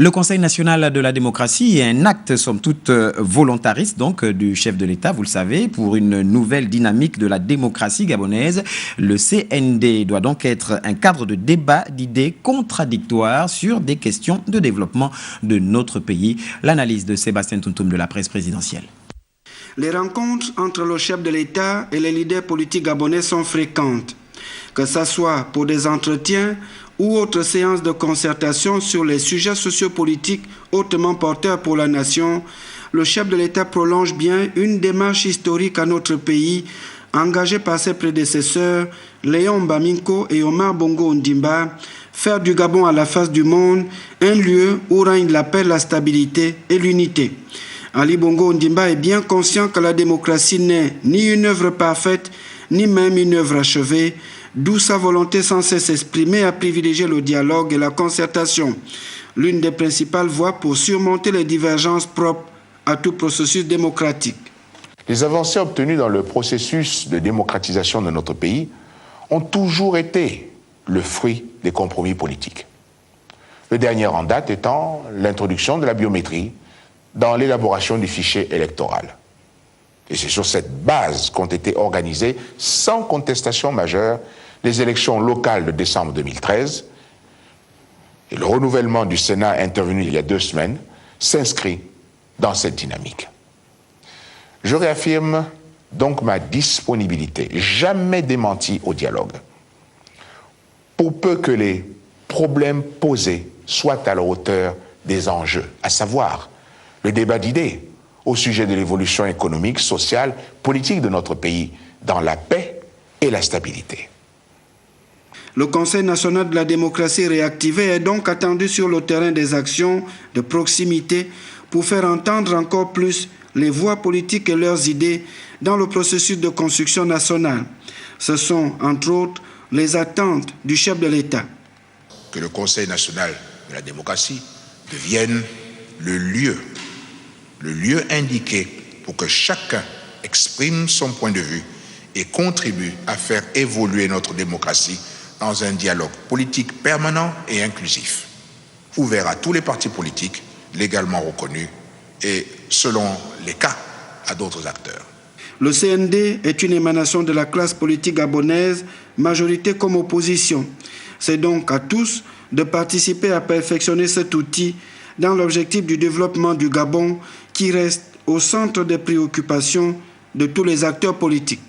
Le Conseil national de la démocratie est un acte, somme toute, volontariste donc, du chef de l'État, vous le savez, pour une nouvelle dynamique de la démocratie gabonaise. Le CND doit donc être un cadre de débat d'idées contradictoires sur des questions de développement de notre pays. L'analyse de Sébastien Tuntum de la presse présidentielle. Les rencontres entre le chef de l'État et les leaders politiques gabonais sont fréquentes, que ce soit pour des entretiens ou autres séances de concertation sur les sujets sociopolitiques hautement porteurs pour la nation. Le chef de l'État prolonge bien une démarche historique à notre pays, engagée par ses prédécesseurs, Léon Baminko et Omar Bongo Ondimba, faire du Gabon à la face du monde un lieu où règne la paix, la stabilité et l'unité. Ali Bongo Ondimba est bien conscient que la démocratie n'est ni une œuvre parfaite, ni même une œuvre achevée, d'où sa volonté sans cesse exprimée à privilégier le dialogue et la concertation, l'une des principales voies pour surmonter les divergences propres à tout processus démocratique. Les avancées obtenues dans le processus de démocratisation de notre pays ont toujours été le fruit des compromis politiques. Le dernier en date étant l'introduction de la biométrie dans l'élaboration du fichier électoral. Et c'est sur cette base qu'ont été organisées, sans contestation majeure, les élections locales de décembre 2013. Et le renouvellement du Sénat intervenu il y a 2 semaines s'inscrit dans cette dynamique. Je réaffirme donc ma disponibilité, jamais démentie au dialogue, pour peu que les problèmes posés soient à la hauteur des enjeux, à savoir le débat d'idées au sujet de l'évolution économique, sociale, politique de notre pays dans la paix et la stabilité. Le Conseil national de la démocratie réactivé est donc attendu sur le terrain des actions de proximité pour faire entendre encore plus les voix politiques et leurs idées dans le processus de construction nationale. Ce sont, entre autres, les attentes du chef de l'État. Que le Conseil national de la démocratie devienne le lieu indiqué pour que chacun exprime son point de vue et contribue à faire évoluer notre démocratie dans un dialogue politique permanent et inclusif, ouvert à tous les partis politiques, légalement reconnus et, selon les cas, à d'autres acteurs. Le CND est une émanation de la classe politique gabonaise, majorité comme opposition. C'est donc à tous de participer à perfectionner cet outil dans l'objectif du développement du Gabon qui reste au centre des préoccupations de tous les acteurs politiques.